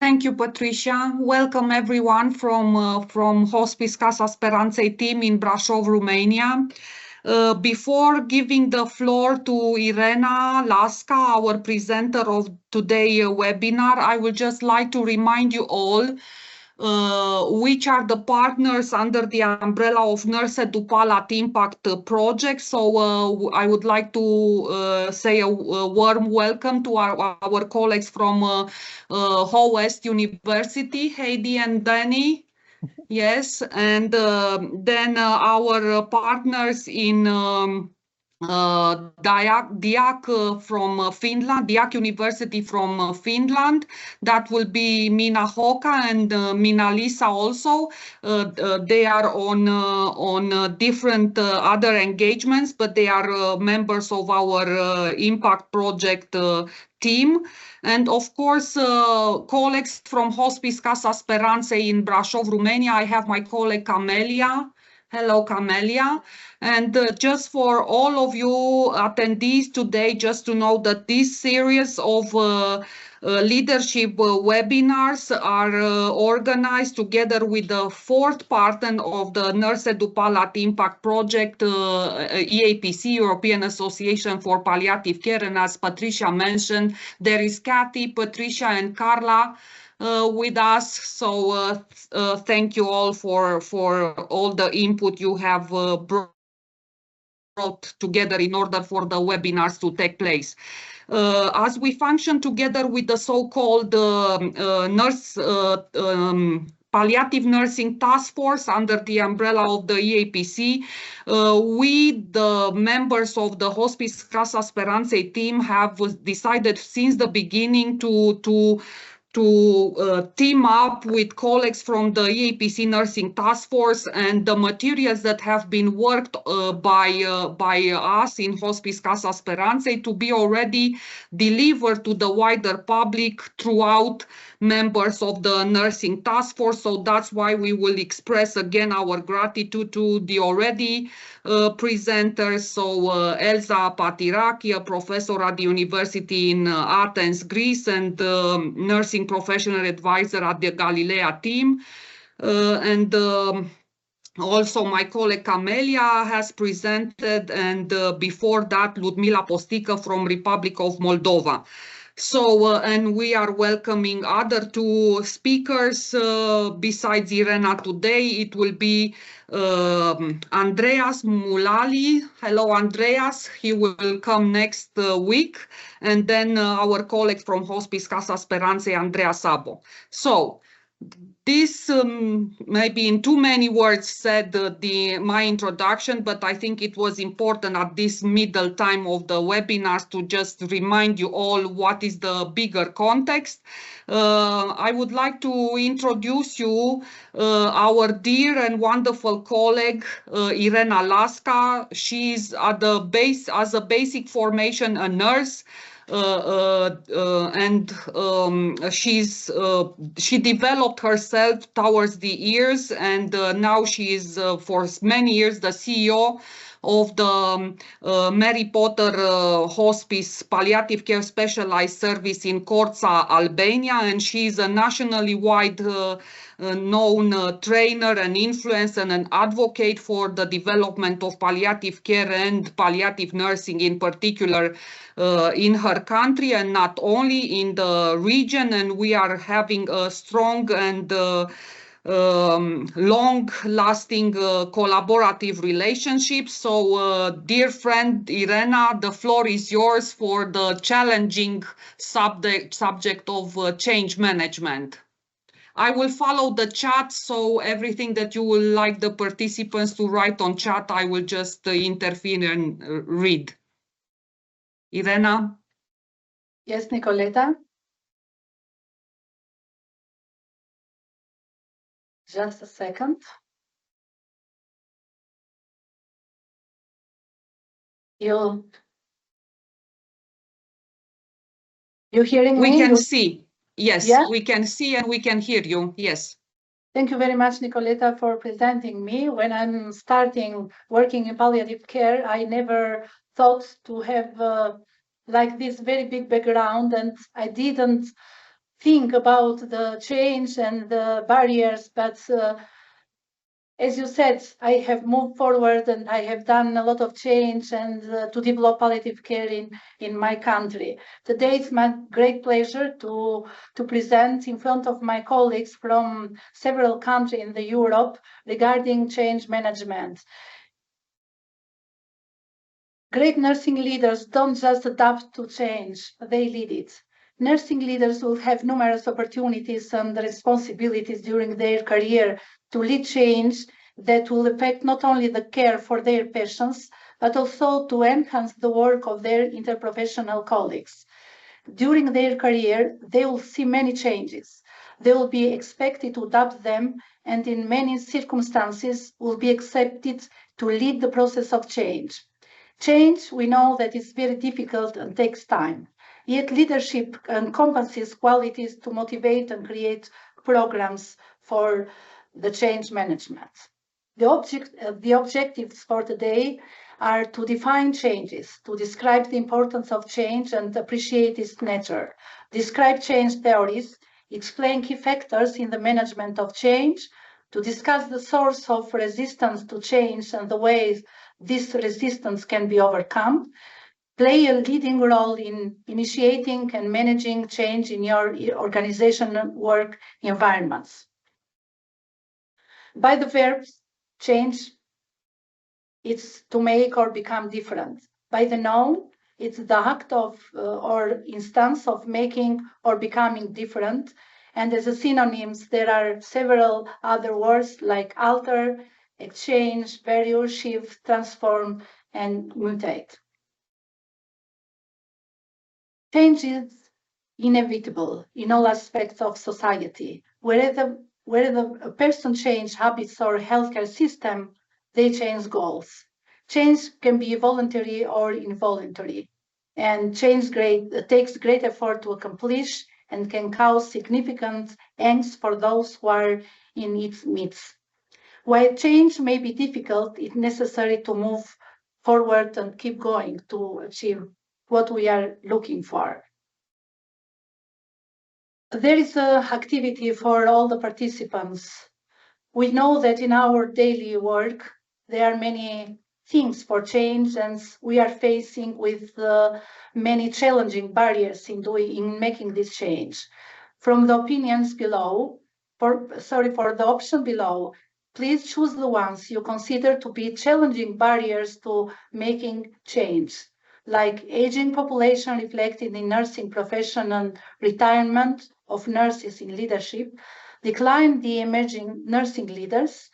Thank you, Patricia. Welcome everyone from Hospice Casa Speranței team in Brașov, Romania. Before giving the floor to Irena Lasca, our presenter of today's webinar, I would just like to remind you all which are the partners under the umbrella of NursEduPal IMPACT project. So I would like to say a warm welcome to our colleagues from Ho West University, Heidi and Danny. Yes, and then our partners in DIAC from Finland, DIAC University from Finland. That will be Minna Hoka and Minna-Liisa also. They are on different other engagements, but they are members of our impact project team. And of course, colleagues from Hospice Casa Speranței in Brașov, Romania. I have my colleague Camelia. Hello, Camelia. And just for all of you attendees today, just to know that this series of leadership webinars are organized together with the fourth partner of the NursEduPal IMPACT project, EAPC, European Association for Palliative Care. And as Patricia mentioned, there is Kathy, Patricia, and Carla with us. So thank you all for all the input you have brought together in order for the webinars to take place. As we function together with the so-called Palliative Nursing Task Force under the umbrella of the EAPC, we, the members of the Hospice Casa Speranței team, have decided since the beginning to team up with colleagues from the EAPC Nursing Task Force, and the materials that have been worked by us in Hospice Casa Speranței to be already delivered to the wider public throughout members of the Nursing Task Force. So that's why we will express again our gratitude to the already presenters. So Elsa Patiraki, a professor at the University in Athens, Greece, and nursing professional advisor at the Galilea team. And also my colleague Camelia has presented, and before that Ludmila Postică from Republic of Moldova. So, and we are welcoming other two speakers besides Irena today. It will be Andreas Mulali. Hello, Andreas. He will come next week. And then our colleague from Hospice Casa Speranței, Andreea Sabo. So, this maybe in too many words said my introduction, but I think it was important at this middle time of the webinars to just remind you all what is the bigger context. I would like to introduce you our dear and wonderful colleague Irena Lasca. She's at the base as a basic formation a nurse. And she developed herself towards the years, and now she is for many years the CEO of the Mary Potter Hospice Palliative Care Specialized Service in Corța, Albania, and she is a nationally wide known trainer and influencer and an advocate for the development of palliative care and palliative nursing in particular in her country and not only in the region. And we are having a strong and long-lasting collaborative relationship. So, dear friend Irena, the floor is yours for the challenging subject of change management. I will follow the chat, so everything that you will like the participants to write on chat, I will just intervene and read. Irena? Yes, Nicoleta. Just a second. You hearing me? We can see. Yes, yeah? We can see and we can hear you. Yes. Thank you very much, Nicoleta, for presenting me. When I'm starting working in palliative care, I never thought to have like this very big background, and I didn't think about the change and the barriers, but as you said, I have moved forward and I have done a lot of change and to develop palliative care in my country. Today it's my great pleasure to present in front of my colleagues from several countries in the Europe regarding change management. Great nursing leaders don't just adapt to change, they lead it. Nursing leaders will have numerous opportunities and responsibilities during their career to lead change that will affect not only the care for their patients, but also to enhance the work of their interprofessional colleagues. During their career, they will see many changes. They will be expected to adapt them, and in many circumstances will be accepted to lead the process of change. Change, we know that is very difficult and takes time. Yet leadership encompasses qualities to motivate and create programs for the change management. The objectives for today are to define changes, to describe the importance of change and appreciate its nature, describe change theories, explain key factors in the management of change, to discuss the source of resistance to change and the ways this resistance can be overcome, play a leading role in initiating and managing change in your organizational work environments. By the verb change, it's to make or become different. By the noun, it's the act of or instance of making or becoming different. And as a synonyms, there are several other words like alter, exchange, vary, shift, transform, and mutate. Change is inevitable in all aspects of society. Wherever a person changes habits or healthcare system, they change goals. Change can be voluntary or involuntary, and change takes great effort to accomplish and can cause significant angst for those who are in its midst. While change may be difficult, it's necessary to move forward and keep going to achieve what we are looking for. There is an activity for all the participants. We know that in our daily work, there are many things for change, and we are facing with many challenging barriers in making this change. From the opinions below, for the option below, please choose the ones you consider to be challenging barriers to making change, like aging population reflected in nursing profession and retirement of nurses in leadership, decline the emerging nursing leaders,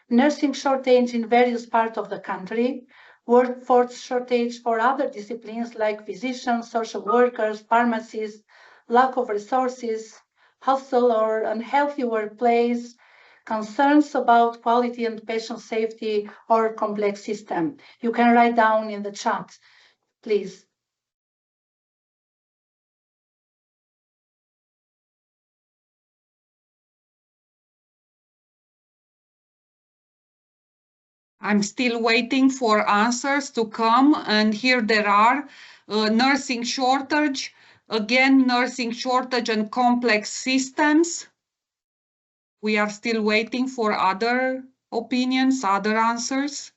nursing shortage in various parts of the country, workforce shortage for other disciplines like physicians, social workers, pharmacists, lack of resources, hostile or unhealthy workplace, concerns about quality and patient safety, or complex system. You can write down in the chat, please. I'm still waiting for answers to come, and here there are. Nursing shortage, again, nursing shortage and complex systems. We are still waiting for other opinions, other answers.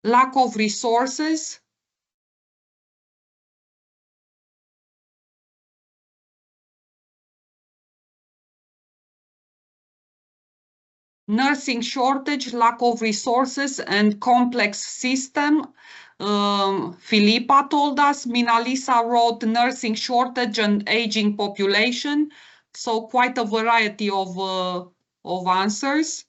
Lack of resources. Nursing shortage, lack of resources, and complex system. Filipa told us, Minalisa wrote nursing shortage and aging population. So quite a variety of answers.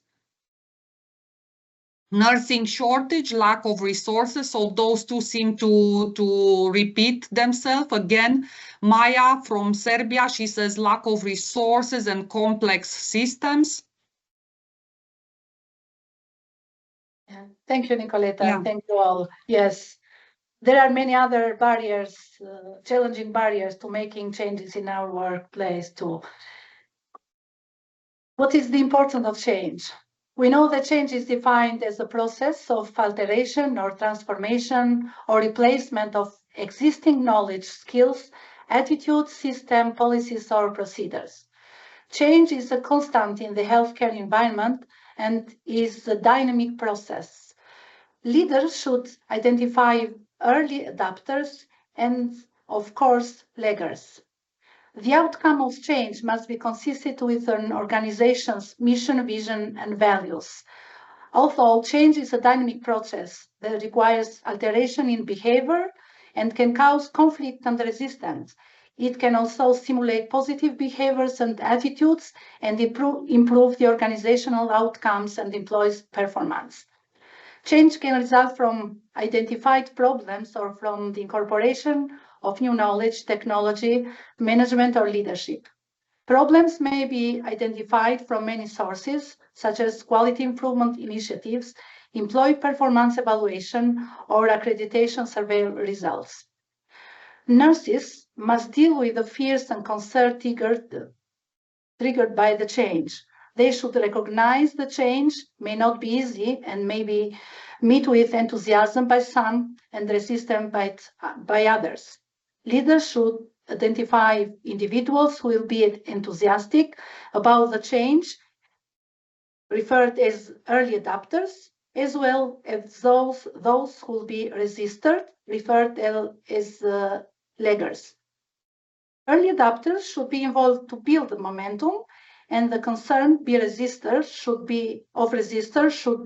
Nursing shortage, lack of resources. So those two seem to repeat themselves. Again, Maya from Serbia, she says lack of resources and complex systems. Thank you, Nicoleta. Yeah. Thank you all. Yes, there are many other barriers, challenging barriers to making changes in our workplace too. What is the importance of change? We know that change is defined as a process of alteration or transformation or replacement of existing knowledge, skills, attitudes, system, policies, or procedures. Change is a constant in the healthcare environment and is a dynamic process. Leaders should identify early adopters and, of course, laggers. The outcome of change must be consistent with an organization's mission, vision, and values. Although change is a dynamic process that requires alteration in behavior and can cause conflict and resistance, it can also stimulate positive behaviors and attitudes and improve the organizational outcomes and employees' performance. Change can result from identified problems or from the incorporation of new knowledge, technology, management, or leadership. Problems may be identified from many sources, such as quality improvement initiatives, employee performance evaluation, or accreditation survey results. Nurses must deal with the fears and concern triggered by the change. They should recognize the change may not be easy and may be met with enthusiasm by some and resistance by others. Leaders should identify individuals who will be enthusiastic about the change, referred as early adopters, as well as those who will be resistant, referred as laggers. Early adopters should be involved to build the momentum, and the concerned resistors should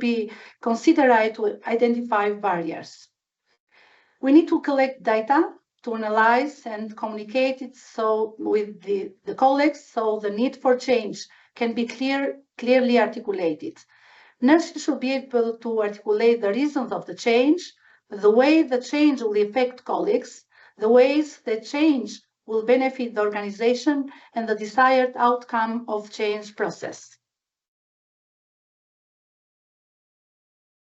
be considered to identify barriers. We need to collect data to analyze and communicate it with the colleagues so the need for change can be clearly articulated. Nurses should be able to articulate the reasons of the change, the way the change will affect colleagues, the ways that change will benefit the organization, and the desired outcome of change process.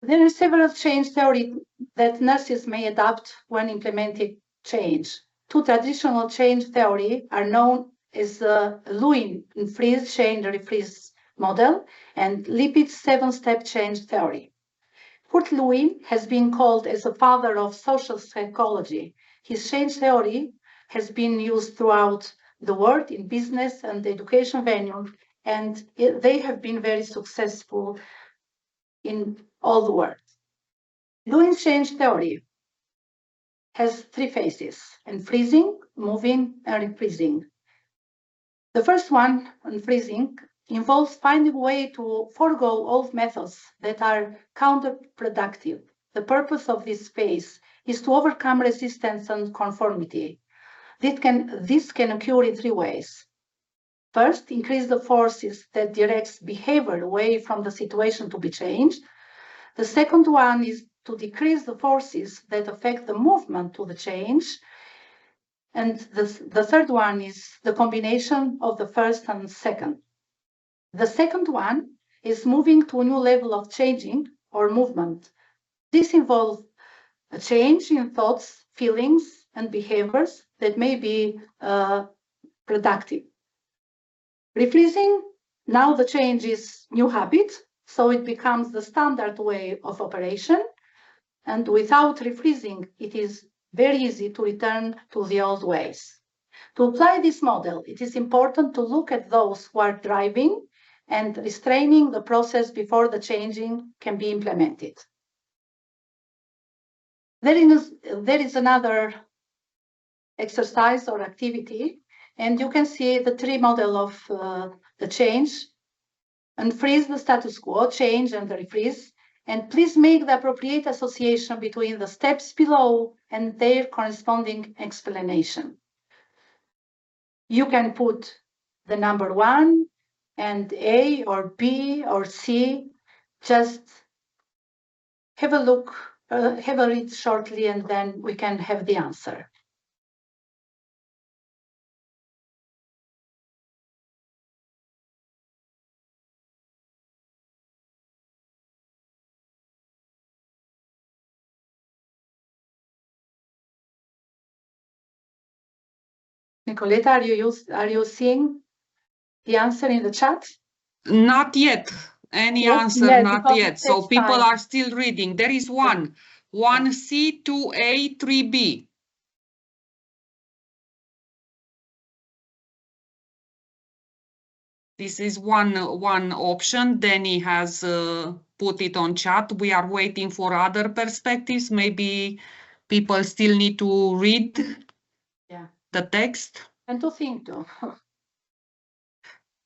There are several change theories that nurses may adopt when implementing change. Two traditional change theories are known as the Lewin and Freeze change refreeze model and Lipid's 7-step change theory. Kurt Lewin has been called as the father of social psychology. His change theory has been used throughout the world in business and education venues, and they have been very successful in all the world. Lewin's change theory has 3 phases: unfreezing, moving, and refreezing. The first one, unfreezing, involves finding a way to forego old methods that are counterproductive. The purpose of this phase is to overcome resistance and conformity. This can occur in 3 ways. First, increase the forces that directs behavior away from the situation to be changed. The second one is to decrease the forces that affect the movement to the change. And the third one is the combination of the first and second. The second one is moving to a new level of changing or movement. This involves a change in thoughts, feelings, and behaviors that may be productive. Refreezing, now the change is new habit, so it becomes the standard way of operation. And without refreezing, it is very easy to return to the old ways. To apply this model, it is important to look at those who are driving and restraining the process before the changing can be implemented. There is another exercise or activity, and you can see the 3 model of the change: unfreeze the status quo, change, and refreeze. And please make the appropriate association between the steps below and their corresponding explanation. You can put the number 1 and A or B or C. Just have a look, have a read shortly, and then we can have the answer. Nicoletta, are you seeing the answer in the chat? Not yet. Any answer, yes, not yet. So people time. are still reading. There is one. 1C, 2A, 3B. This is one option. Danny has put it on chat. We are waiting for other perspectives. Maybe people still need to read the text. And to think too.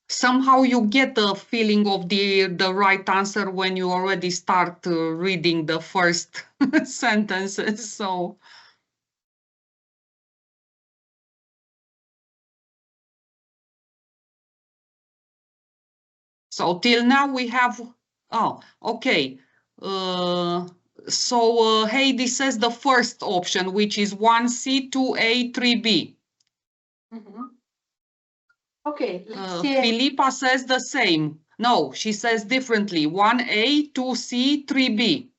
Somehow you get the feeling of the right answer when you already start reading the first sentences. So till now we have, oh, okay. Heidi says the first option, which is 1C, 2A, 3B. Okay, let's see. Filipa says the same. No, she says differently. 1A, 2C, 3B.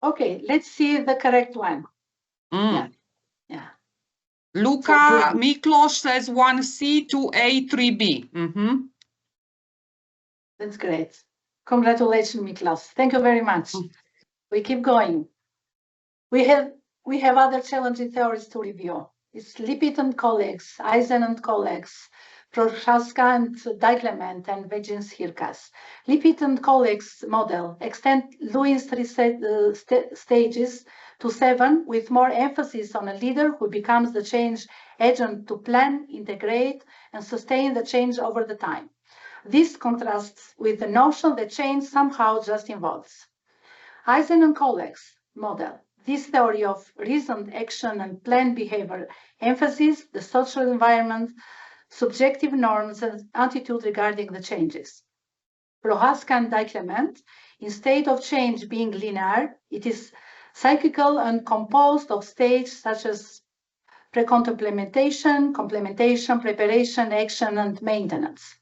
Okay, let's see the correct one. Yeah. Luca Miklos says 1C, 2A, 3B. That's great. Congratulations, Miklos. Thank you very much. We keep going. We have other challenging theories to review. It's Lipit and colleagues, Eisen and colleagues, Prochaska and Dijklement and Vegins Hirkas. Lipit and colleagues model extend Lewin's three stages to 7 with more emphasis on a leader who becomes the change agent to plan, integrate, and sustain the change over the time. This contrasts with the notion that change somehow just involves. Eisen and colleagues model this theory of reasoned action and planned behavior emphasizes the social environment, subjective norms, and attitude regarding the changes. Prochaska and Dijklement, instead of change being linear, it is cyclical and composed of stages such as pre-contemplation, complementation, preparation, action, and maintenance.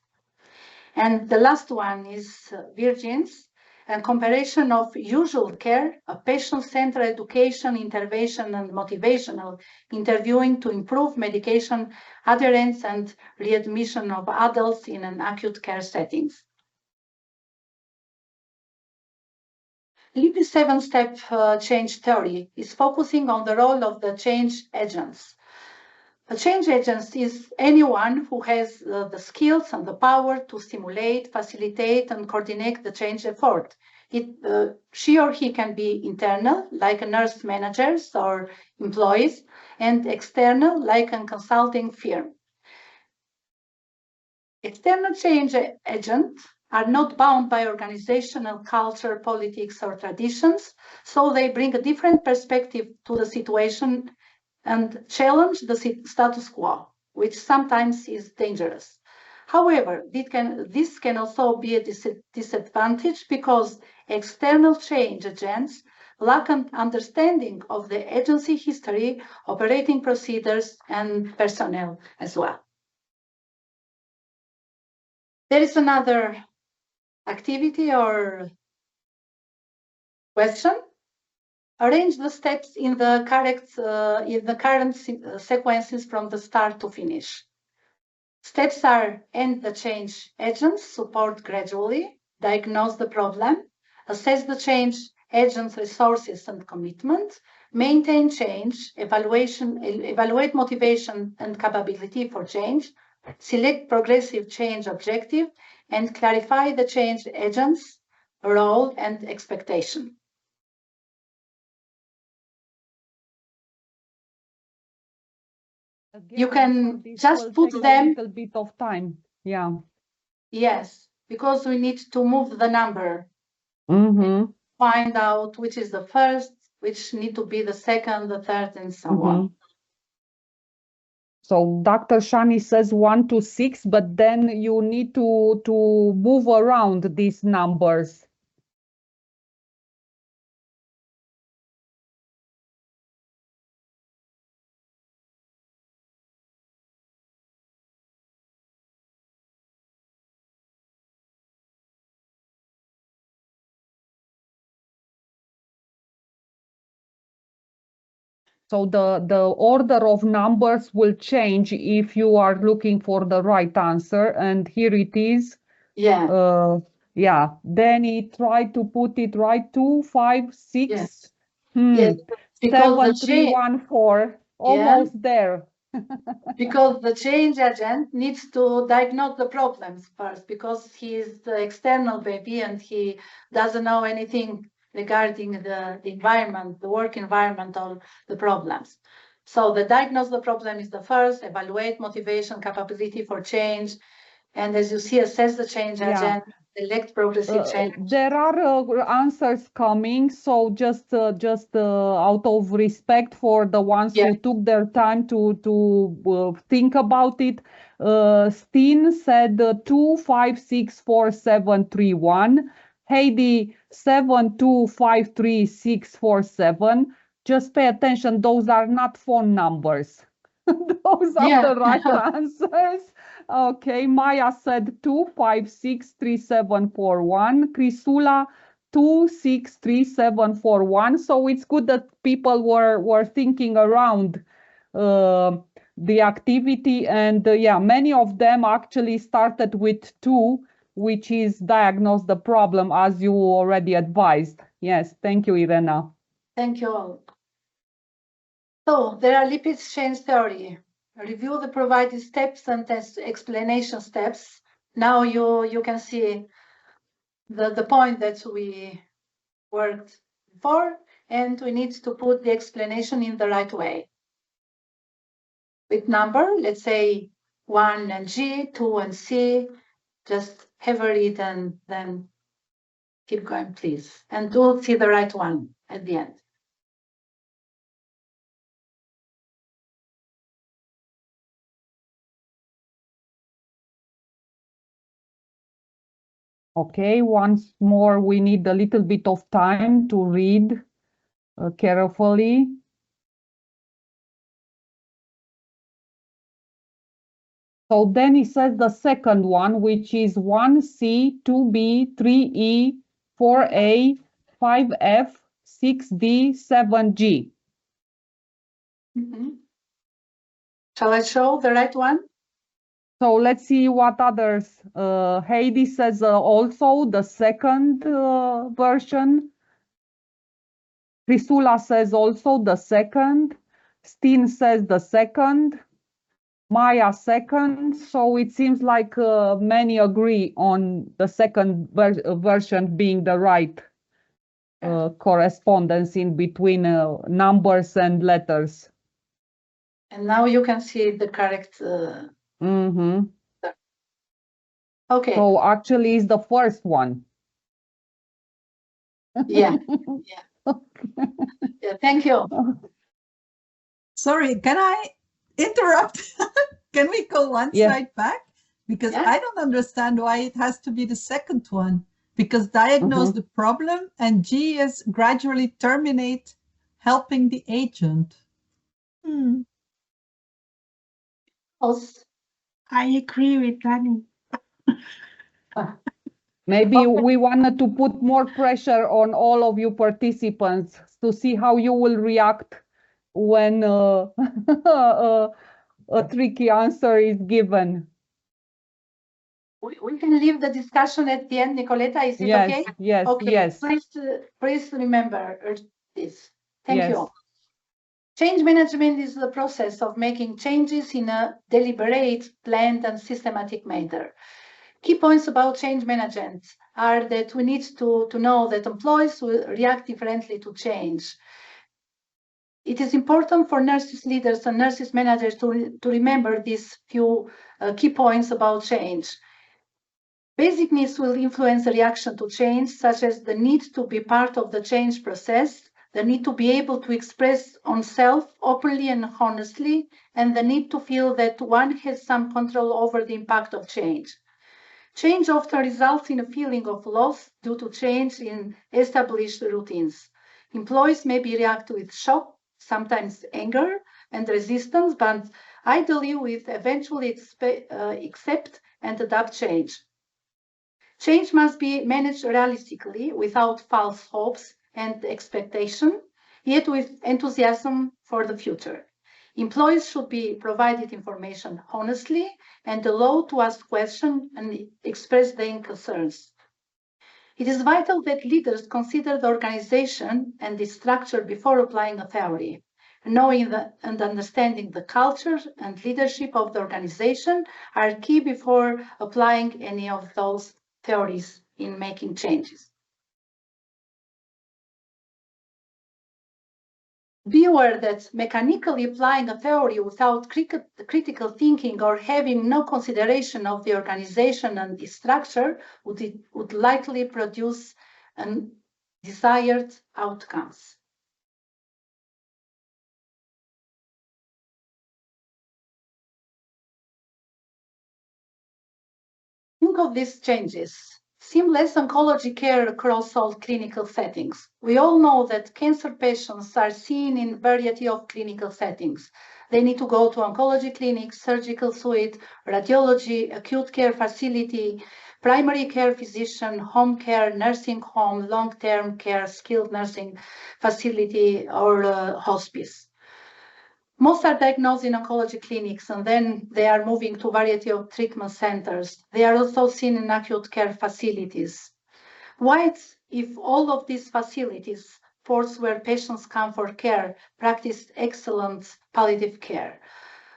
And the last one is Virgin's, and comparison of usual care, a patient-centered education, intervention, and motivational interviewing to improve medication adherence and readmission of adults in an acute care settings. Lippi's 7-step change theory is focusing on the role of the change agents. A change agent is anyone who has the skills and the power to stimulate, facilitate, and coordinate the change effort. She or he can be internal, like a nurse managers or employees, and external, like a consulting firm. External change agents are not bound by organizational culture, politics, or traditions, so they bring a different perspective to the situation and challenge the status quo, which sometimes is dangerous. However, this can also be a disadvantage because external change agents lack an understanding of the agency history, operating procedures, and personnel as well. There is another activity or question. Arrange the steps in the current sequences from the start to finish. Steps are end the change agents, support gradually, diagnose the problem, assess the change agent's resources and commitment, maintain change, evaluate motivation and capability for change, select progressive change objective, and clarify the change agent's role and expectation. You can just put them. A little bit of time. Yeah. Yes, because we need to move the number. Find out which is the first, which need to be the second, the third, and so on. So Dr. Shani says 1 to 6, but then you need to move around these numbers. So the order of numbers will change if you are looking for the right answer. And here it is. Yeah. Yeah. Then he tried to put it right. 2, 5, 6. Yes. Yes. 7, 3, 1, 4. Almost there. Because the change agent needs to diagnose the problems first, because he is the external baby and he doesn't know anything regarding the environment, the work environment, or the problems. So the diagnose the problem is the first, evaluate motivation, capability for change, and as you see, assess the change agent, select progressive change. There are answers coming, so just out of respect for the ones who took their time to think about it, Steen said 2564731, Heidi 7253647. Just pay attention; those are not phone numbers. Those are the right answers. Okay, Maya said 2563741, Crisula 263741. So it's good that people were thinking around the activity, and yeah, many of them actually started with 2, which is diagnose the problem, as you already advised. Yes, thank you, Irena. Thank you all. So there are lipids change theory. Review the provided steps and test explanation steps. Now you can see the point that we worked for, and we need to put the explanation in the right way. With number, let's say 1 and G, 2 and C, just have a read and then keep going, please. And do see the right one at the end. Okay, once more, we need a little bit of time to read carefully. So then he says the second one, which is 1C, 2B, 3E, 4A, 5F, 6D, 7G. Shall I show the right one? So let's see what others. Heidi says also the second version. Crisula says also the second. Steen says the second. Maya second. So it seems like many agree on the second version being the right correspondence in between numbers and letters. And now you can see the correct. Okay. So actually, it's the first one. Yeah. Yeah. Thank you. Sorry, can I interrupt? Can we go one slide back? Because I don't understand why it has to be the second one. Because diagnose the problem and G is gradually terminate helping the agent. I agree with Dani. Maybe we wanted to put more pressure on all of you participants to see how you will react when a tricky answer is given. We can leave the discussion at the end, Nicoletta. Is it okay? Yes, okay. Yes. Please remember this. Thank you. Change management is the process of making changes in a deliberate, planned, and systematic manner. Key points about change management are that we need to know that employees will react differently to change. It is important for nurses leaders and nurses managers to remember these few key points about change. Basic needs will influence the reaction to change, such as the need to be part of the change process, the need to be able to express oneself openly and honestly, and the need to feel that one has some control over the impact of change. Change often results in a feeling of loss due to change in established routines. Employees may react with shock, sometimes anger and resistance, but ideally with eventually accept and adapt change. Change must be managed realistically without false hopes and expectation, yet with enthusiasm for the future. Employees should be provided information honestly and allowed to ask questions and express their concerns. It is vital that leaders consider the organization and the structure before applying a theory. Knowing and understanding the culture and leadership of the organization are key before applying any of those theories in making changes. Be aware that mechanically applying a theory without critical thinking or having no consideration of the organization and its structure would likely produce undesired outcomes. Think of these changes. Seamless oncology care across all clinical settings. We all know that cancer patients are seen in a variety of clinical settings. They need to go to oncology clinic, surgical suite, radiology, acute care facility, primary care physician, home care, nursing home, long-term care, skilled nursing facility, or hospice. Most are diagnosed in oncology clinics, and then they are moving to a variety of treatment centers. They are also seen in acute care facilities. What if all of these facilities, ports where patients come for care, practiced excellent palliative care?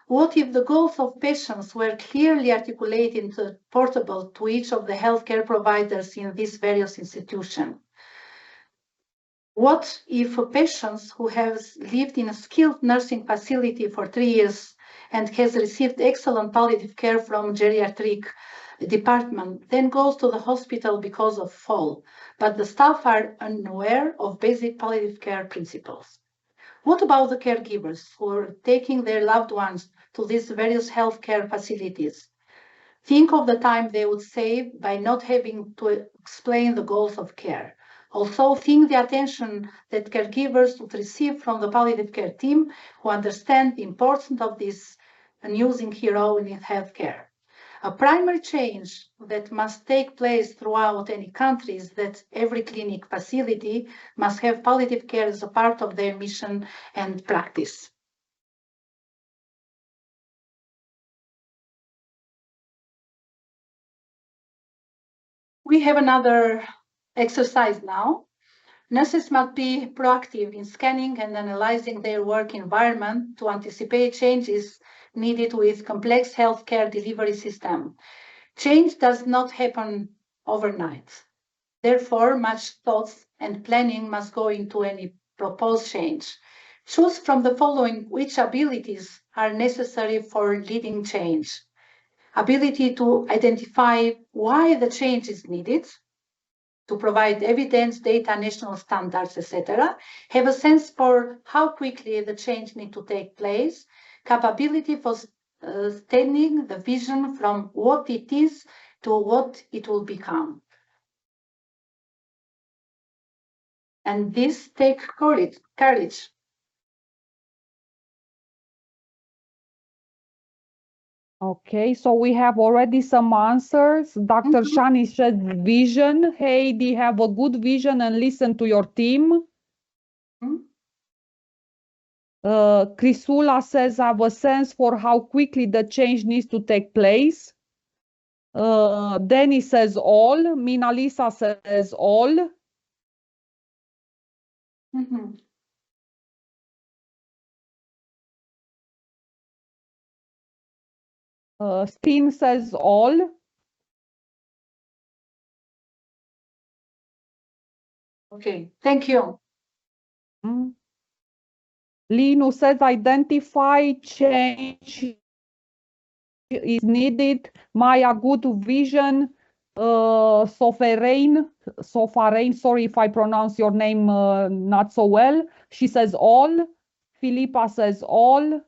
What if the goals of patients were clearly articulated and portable to each of the healthcare providers in these various institutions? What if a patient who has lived in a skilled nursing facility for 3 years and has received excellent palliative care from geriatric department, then goes to the hospital because of fall, but the staff are unaware of basic palliative care principles? What about the caregivers who are taking their loved ones to these various healthcare facilities? Think of the time they would save by not having to explain the goals of care. Also, think the attention that caregivers would receive from the palliative care team who understand the importance of this unsung hero in healthcare. A primary change that must take place throughout any country is that every clinic facility must have palliative care as a part of their mission and practice. We have another exercise now. Nurses must be proactive in scanning and analyzing their work environment to anticipate changes needed with complex healthcare delivery system. Change does not happen overnight. Therefore, much thought and planning must go into any proposed change. Choose from the following which abilities are necessary for leading change. Ability to identify why the change is needed, to provide evidence, data, national standards, etc. Have a sense for how quickly the change needs to take place. Capability for extending the vision from what it is to what it will become. And this takes courage. Okay, so we have already some answers. Dr. Shani said vision. Heidi, have a good vision and listen to your team. Crisula says, I have a sense for how quickly the change needs to take place. Danny says all. Mina Lisa says all. Steen says all. Okay, thank you. Linu says identify change is needed. Maya, good vision. Sofarein, sorry if I pronounce your name not so well. She says all. Philippa says all.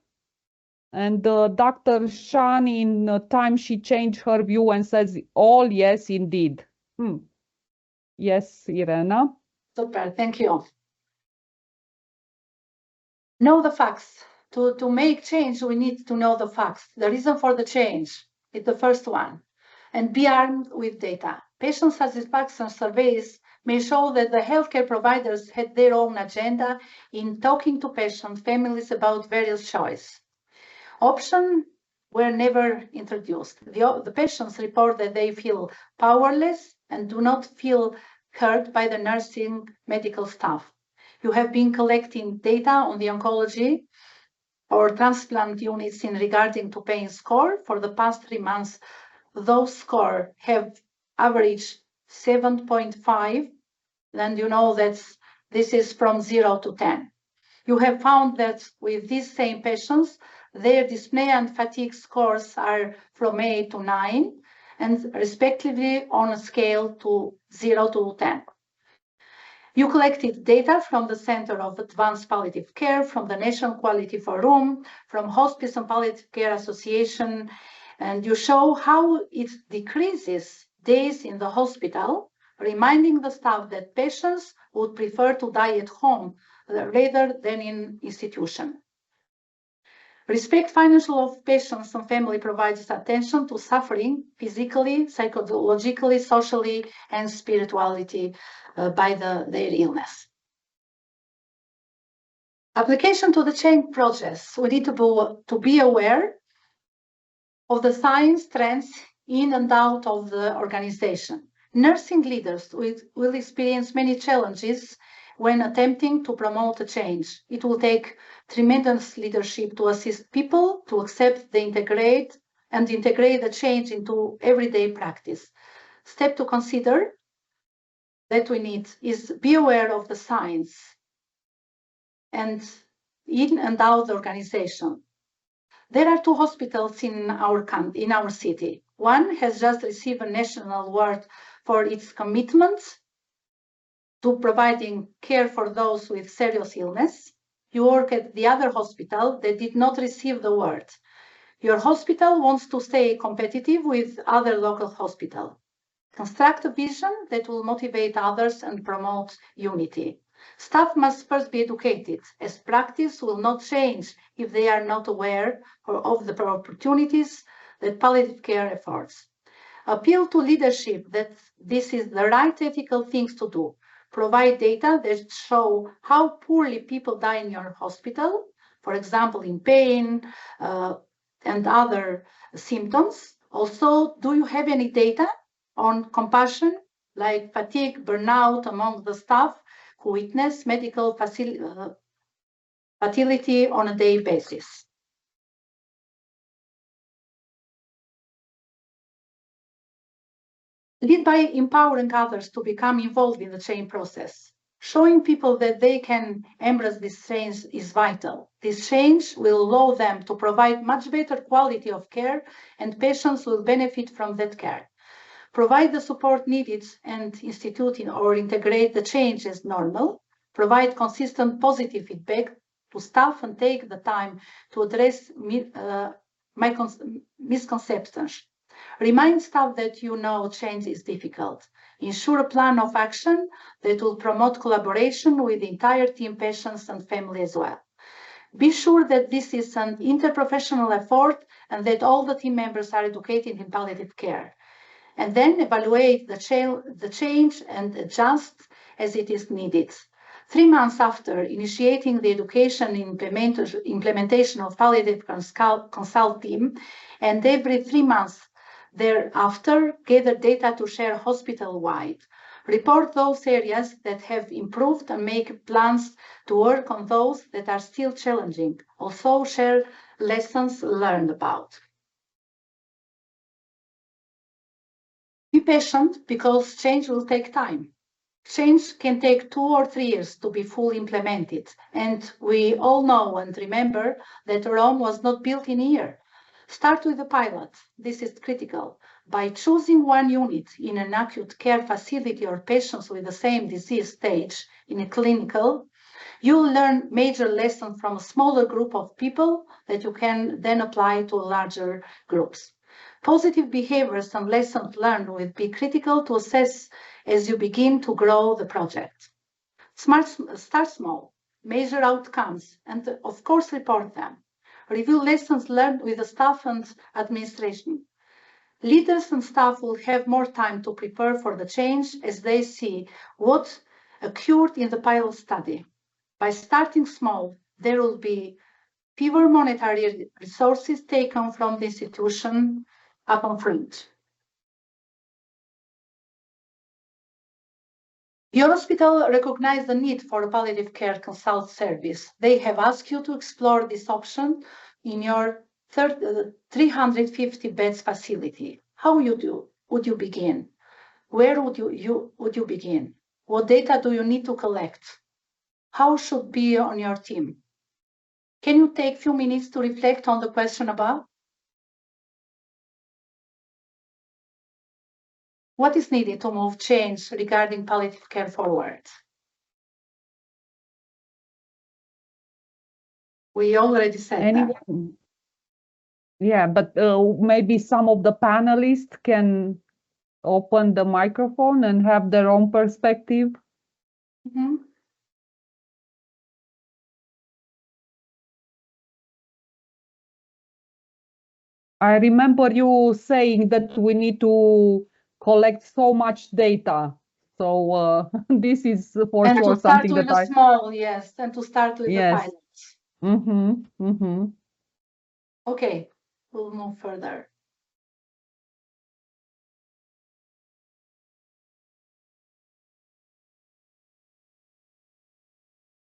And Dr. Shan, in time, she changed her view and says all, yes, indeed. Yes, Irena. Super, thank you. Know the facts. To make change, we need to know the facts. The reason for the change is the first one. And be armed with data. Patient satisfaction surveys may show that the healthcare providers had their own agenda in talking to patient families about various choices. Options were never introduced. The patients report that they feel powerless and do not feel heard by the nursing medical staff. you have been collecting data on the oncology or transplant units in regarding to pain score. For the past 3 months, those scores have averaged 7.5, and you know that this is from 0 to 10. You have found that with these same patients, their dyspnea and fatigue scores are from 8 to 9, and respectively on a scale to 0 to 10. You collected data from the Center of Advanced Palliative Care, from the National Quality Forum, from Hospice and Palliative Care Association, and you show how it decreases days in the hospital, reminding the staff that patients would prefer to die at home rather than in institution. Respect Financial of Patients and Family provides attention to suffering physically, psychologically, socially, and spirituality by their illness. Application to the change process. We need to be aware of the science trends in and out of the organization. Nursing leaders will experience many challenges when attempting to promote a change. It will take tremendous leadership to assist people to accept integrate the change into everyday practice. Step to consider that we need is be aware of the science and in and out the organization. There are 2 hospitals in our city. One has just received a national award for its commitment to providing care for those with serious illness. You work at the other hospital that did not receive the award. Your hospital wants to stay competitive with other local hospitals. Construct a vision that will motivate others and promote unity. Staff must first be educated, as practice will not change if they are not aware of the opportunities that palliative care affords. Appeal to leadership that this is the right ethical things to do. Provide data that show how poorly people die in your hospital, for example, in pain and other symptoms. Also, do you have any data on compassion, like fatigue, burnout among the staff who witness medical fatality on a daily basis? Lead by empowering others to become involved in the change process. Showing people that they can embrace this change is vital. This change will allow them to provide much better quality of care, and patients will benefit from that care. Provide the support needed and institute or integrate the change as normal. Provide consistent positive feedback to staff and take the time to address misconceptions. Remind staff that change is difficult. Ensure a plan of action that will promote collaboration with the entire team, patients, and family as well. Be sure that this is an interprofessional effort and that all the team members are educated in palliative care. And then evaluate the change and adjust as it is needed. 3 months after initiating the education implementation of palliative consult team, and every 3 months thereafter, gather data to share hospital-wide. Report those areas that have improved and make plans to work on those that are still challenging. Also share lessons learned about. Be patient because change will take time. Change can take 2 or 3 years to be fully implemented. And we all know and remember that Rome was not built in a year. Start with the pilot. This is critical. By choosing one unit in an acute care facility or patients with the same disease stage in a clinical, you will learn major lessons from a smaller group of people that you can then apply to larger groups. Positive behaviors and lessons learned will be critical to assess as you begin to grow the project. Start small, measure outcomes, and of course report them. Review lessons learned with the staff and administration. Leaders and staff will have more time to prepare for the change as they see what occurred in the pilot study. By starting small, there will be fewer monetary resources taken from the institution upon front. Your hospital recognized the need for a palliative care consult service. They have asked you to explore this option in your 350 beds facility. How would you begin? Where would you begin? What data do you need to collect? How should be on your team? Can you take a few minutes to reflect on the question above? What is needed to move change regarding palliative care forward? We already said that. Yeah, but maybe some of the panelists can open the microphone and have their own perspective. Mm-hmm. I remember you saying that we need to collect so much data. So this is for and sure to start something with that the small, yes, and to start with the pilots. Okay, we'll move further.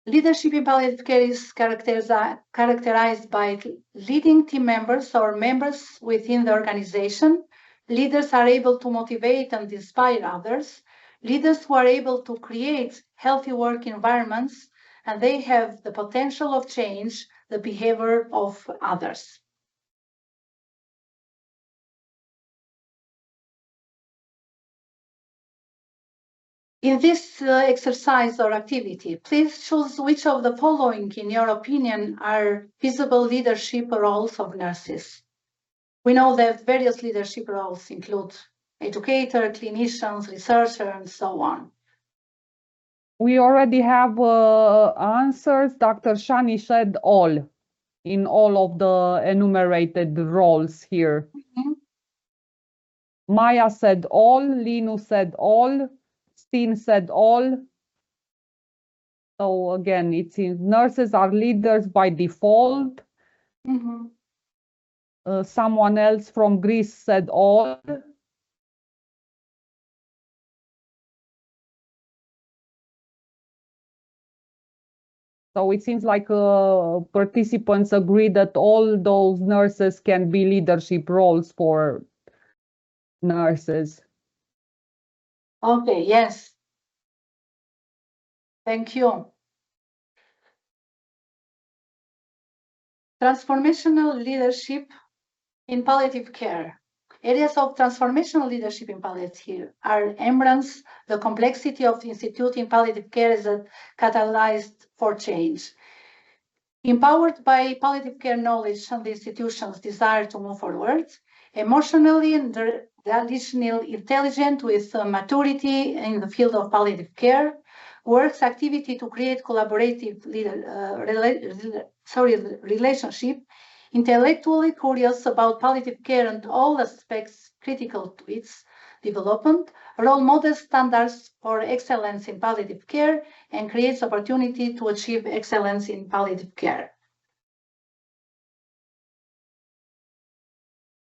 Leadership in palliative care is characterized by leading team members or members within the organization. Leaders are able to motivate and inspire others. Leaders who are able to create healthy work environments, and they have the potential of change the behavior of others. In this exercise or activity, please choose which of the following, in your opinion, are feasible leadership roles of nurses. We know that various leadership roles include educator, clinicians, researcher, and so on. We already have answers. Dr. Shani said all in all of the enumerated roles here. Mm-hmm. Maya said all, Linu said all, Steen said all. So again, it seems nurses are leaders by default. Mm-hmm. Someone else from Greece said all. So it seems like participants agree that all those nurses can be leadership roles for nurses. Okay, yes. Thank you. Transformational leadership in palliative care. Areas of transformational leadership in palliative are embrace the complexity of the institute in palliative care as a catalyst for change. Empowered by palliative care knowledge and the institution's desire to move forward, emotionally and relationally intelligent with maturity in the field of palliative care, works activity to create collaborative relationship, intellectually curious about palliative care and all aspects critical to its development, role models standards for excellence in palliative care, and creates opportunity to achieve excellence in palliative care.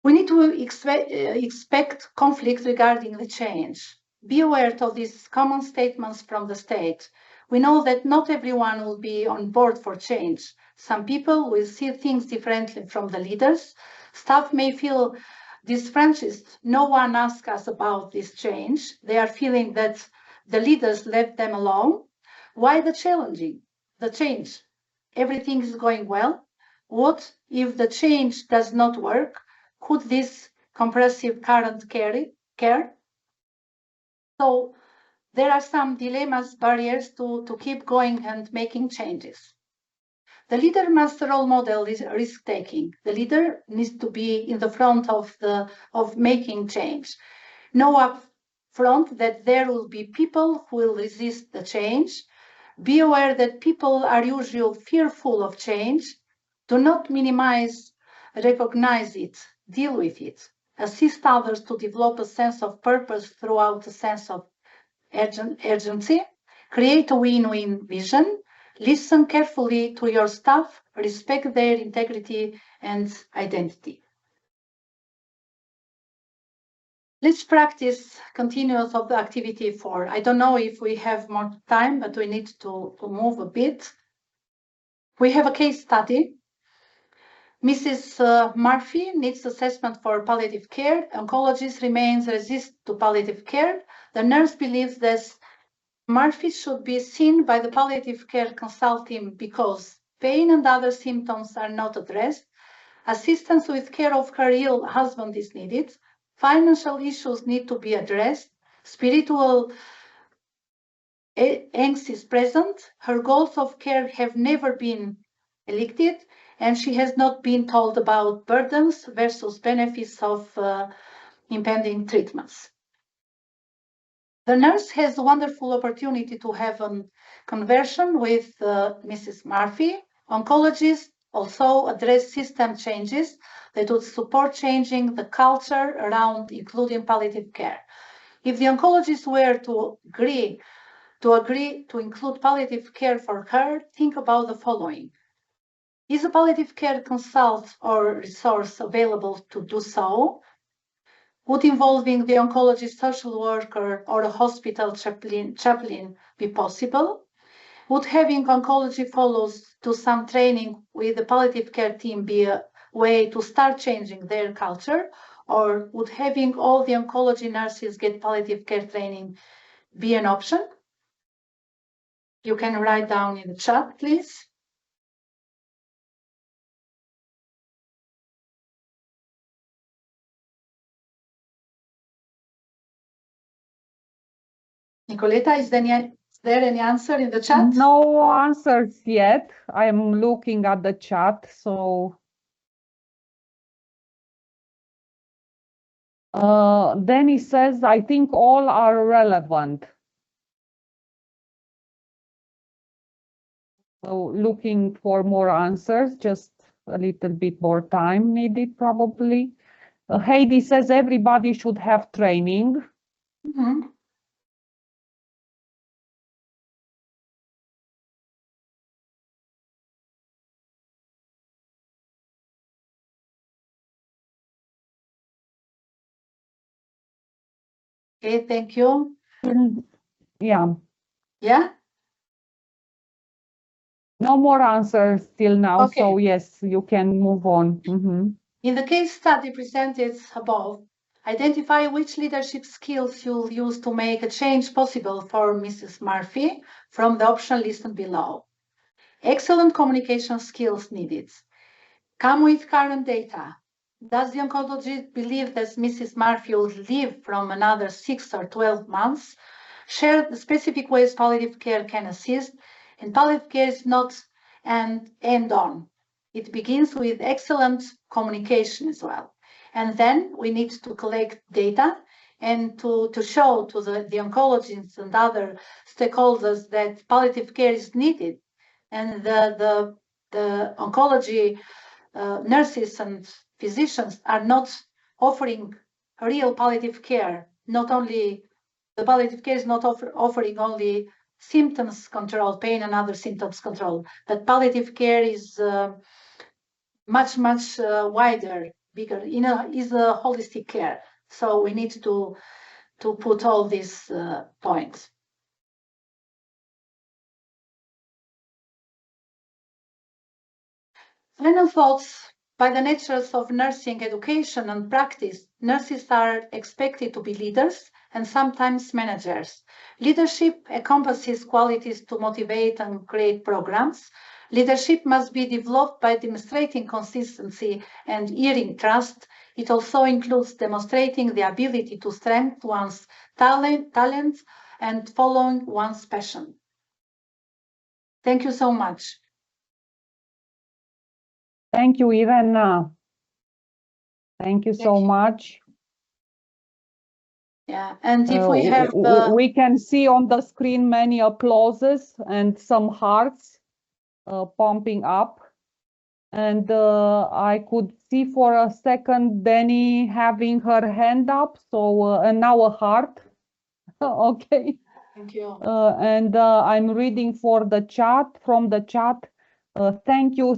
We need to expect conflict regarding the change. Be aware of these common statements from the state. We know that not everyone will be on board for change. Some people will see things differently from the leaders. Staff may feel disfranchised. No one asked us about this change. They are feeling that the leaders left them alone. Why the change? Everything is going well. What if the change does not work? Could this compressive current care? So there are some dilemmas, barriers to keep going and making changes. The leader must role model risk-taking. The leader needs to be in the front of making change. Know up front that there will be people who will resist the change. Be aware that people are usually fearful of change. Do not minimize, recognize it, deal with it. Assist others to develop a sense of purpose throughout a sense of urgency. Create a win-win vision. Listen carefully to your staff. Respect their integrity and identity. Let's practice continuous of the activity 4. I don't know if we have more time, but we need to move a bit. We have a case study. Mrs. Murphy needs assessment for palliative care. Oncologist remains resistant to palliative care. The nurse believes that Murphy should be seen by the palliative care consult team because pain and other symptoms are not addressed. Assistance with care of her ill husband is needed. Financial issues need to be addressed. Spiritual angst is present. Her goals of care have never been elected, and she has not been told about burdens versus benefits of impending treatments. The nurse has a wonderful opportunity to have a conversation with Mrs. Murphy. Oncologists also address system changes that would support changing the culture around including palliative care. If the oncologist were to agree to include palliative care for her, think about the following. Is a palliative care consult or resource available to do so? Would involving the oncologist, social worker, or a hospital chaplain be possible? Would having oncology fellows do some training with the palliative care team be a way to start changing their culture? Or would having all the oncology nurses get palliative care training be an option? You can write down in the chat, please. Nicoleta, is there any answer in the chat? No answers yet. I'm looking at the chat, so Danny says, I think all are relevant. So looking for more answers, just a little bit more time needed probably. Heidi says everybody should have training. Mm-hmm. Okay, thank you. Yeah. Yeah? No more answers till now, Okay. so yes, you can move on. Mm-hmm. In the case study presented above, identify which leadership skills you'll use to make a change possible for Mrs. Murphy from the option listed below. Excellent communication skills needed. Come with current data. Does the oncologist believe that Mrs. Murphy will live from another 6 or 12 months? Share the specific ways palliative care can assist, and palliative care is not an end-on. It begins with excellent communication as well. And then we need to collect data and to show to the oncologists and other stakeholders that palliative care is needed. And the oncology nurses and physicians are not offering real palliative care. Not only the palliative care is not offering only symptoms control, pain and other symptoms control, but palliative care is much wider, bigger. Is a holistic care. So we need to put all these points. Final thoughts. By the nature of nursing education and practice, nurses are expected to be leaders and sometimes managers. Leadership encompasses qualities to motivate and create programs. Leadership must be developed by demonstrating consistency and earning trust. It also includes demonstrating the ability to strengthen one's talents and following one's passion. Thank you so much. Thank you, Irena. Thank you so much. Yeah, and if we have... we can see on the screen many applauses and some hearts pumping up. And I could see for a second Danny having her hand up. So, and now a heart. Okay. Thank you. And I'm reading for the chat, from the chat. Thank you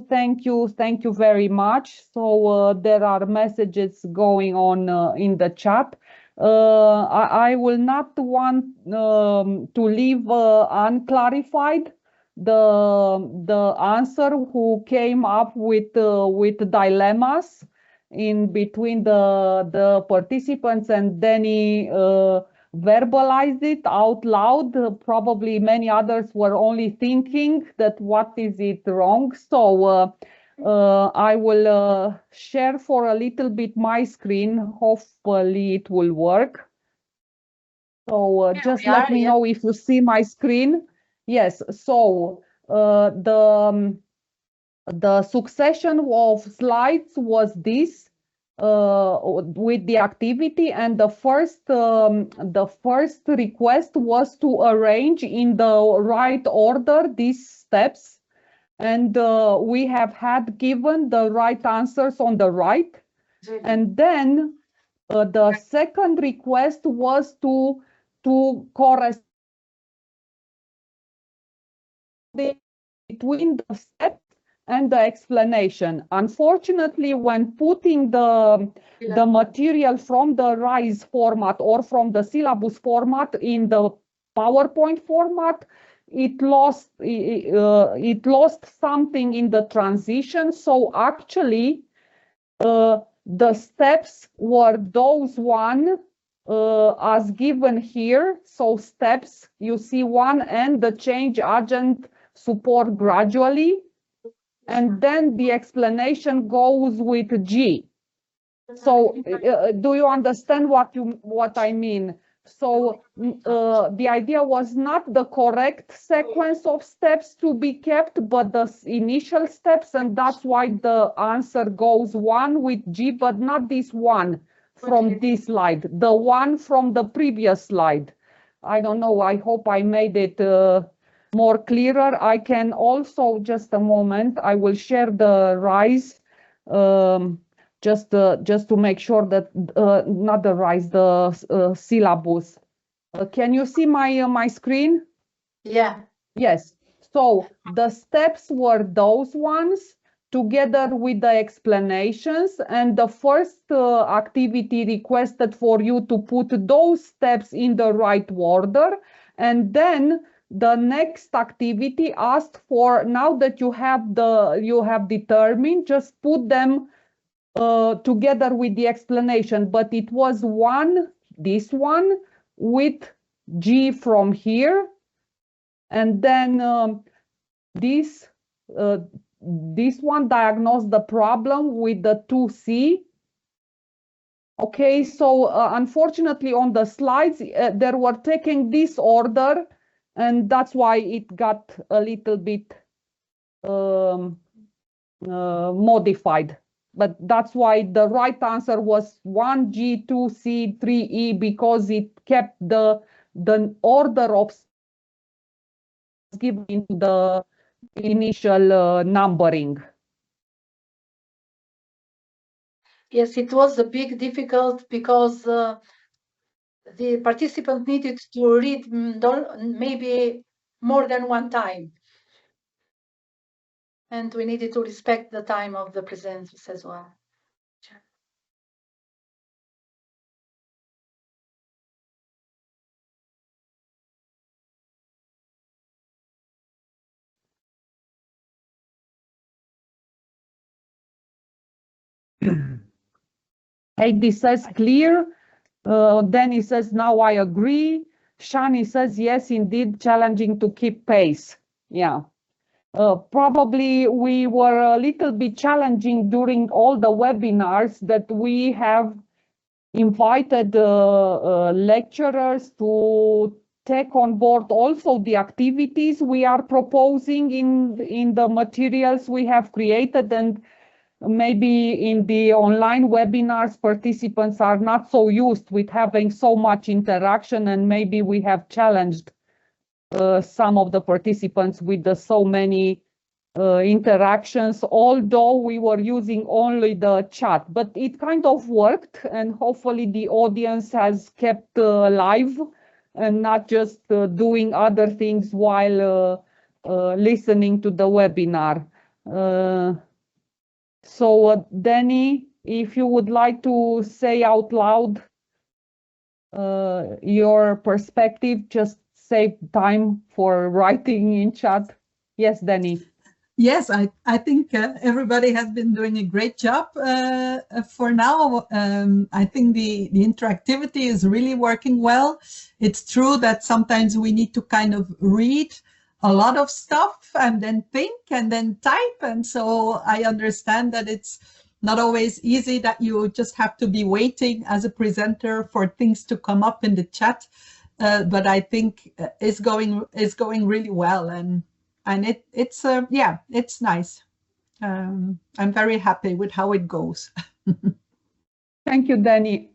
very much. So there are messages going on in the chat. I will not want to leave unclarified the answer who came up with dilemmas in between the participants, and Danny verbalized it out loud. Probably many others were only thinking that what is it wrong. So I will share for a little bit my screen. Hopefully it will work. So just let me know if you see my screen. Yes, so the succession of slides was this with the activity, and the first request was to arrange in the right order these steps. And we have had given the right answers on the right. And then the second request was to correspond between the steps and the explanation. Unfortunately, when putting the material from the RISE format or from the syllabus format in the PowerPoint format, it lost something in the transition. So actually, the steps were those one as given here. So steps, you see one, and the change agent support gradually. And then the explanation goes with G. So do you understand what I mean? So the idea was not the correct sequence of steps to be kept, but the initial steps, and that's why the answer goes one with G, but not this one from this slide, the one from the previous slide. I don't know, I hope I made it more clearer. I can also, just a moment, I will share the RISE just to make sure that not the RISE, the syllabus. Can you see my screen? Yeah. Yes. So the steps were those ones together with the explanations, and the first activity requested for you to put those steps in the right order, and then the next activity asked for, now that you have determined, just put them together with the explanation, but it was this one with G from here, and then this one diagnosed the problem with the 2C. Okay, so unfortunately on the slides they were taking this order, and that's why it got a little bit modified. But that's why the right answer was 1G, 2C, 3E, because it kept the order of given into the initial numbering. Yes, it was a big difficult because the participant needed to read maybe more than one time. And we needed to respect the time of the presenters as well. Heidi says clear. Danny says, now I agree. Shani says, yes, indeed, challenging to keep pace. Yeah. Probably we were a little bit challenging during all the webinars that we have invited lecturers to take on board also the activities we are proposing in the materials we have created, and maybe in the online webinars participants are not so used with having so much interaction, and maybe we have challenged some of the participants with so many interactions, although we were using only the chat, but it kind of worked, and hopefully the audience has kept live and not just doing other things while listening to the webinar. So Danny, if you would like to say out loud your perspective, just save time for writing in chat. Yes, Danny. Yes, I think everybody has been doing a great job for now. I think the interactivity is really working well. It's true that sometimes we need to kind of read a lot of stuff and then think and then type. And so I understand that it's not always easy, that you just have to be waiting as a presenter for things to come up in the chat. But I think it's going really well. And it's nice. I'm very happy with how it goes. Thank you, Danny.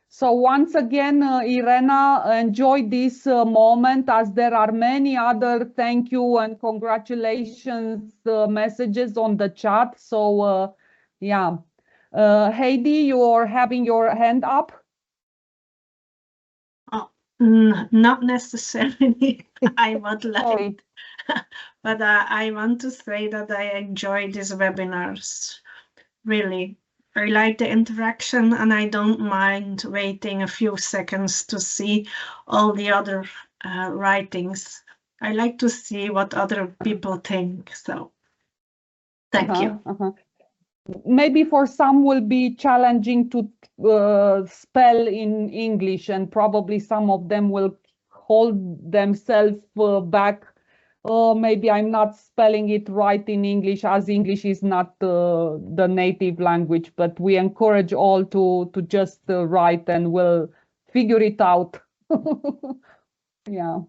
So once again, Irena, enjoy this moment, as there are many other thank you and congratulations messages on the chat. So yeah, Heidi, you're having your hand up. Oh, not necessarily. I would like, but I want to say that I enjoy these webinars. Really, I like the interaction, and I don't mind waiting a few seconds to see all the other writings. I like to see what other people think. So, thank you. Maybe for some will be challenging to spell in English, and probably some of them will hold themselves back. Oh, maybe I'm not spelling it right in English, as English is not the native language, but we encourage all to just write, and we'll figure it out. Yeah.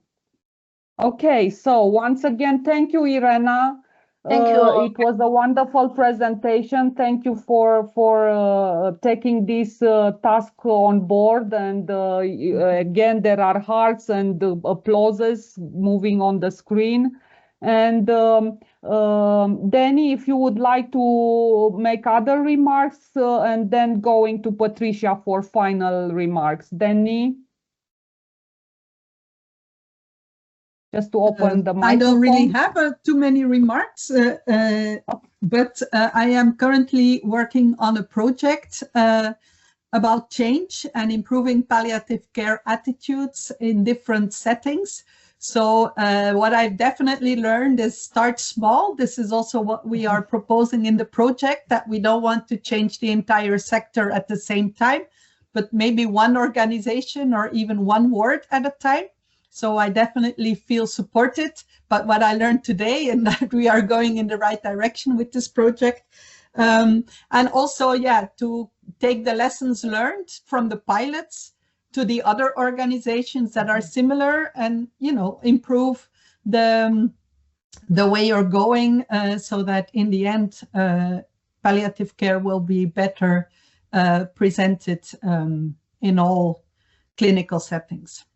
Okay, so once again, thank you, Irena. Thank you. It was a wonderful presentation. Thank you for taking this task on board. And again, there are hearts and applauses moving on the screen. And Danny, if you would like to make other remarks, and then going to Patricia for final remarks. Danny? Just to open the microphone. I don't really have too many remarks, but I am currently working on a project about change and improving palliative care attitudes in different settings. So what I've definitely learned is start small. This is also what we are proposing in the project, that we don't want to change the entire sector at the same time, but maybe one organization or even one ward at a time. So I definitely feel supported, but what I learned today, and that we are going in the right direction with this project. And also, yeah, to take the lessons learned from the pilots to the other organizations that are similar, and, you know, improve the way you're going, so that in the end, palliative care will be better presented in all clinical settings.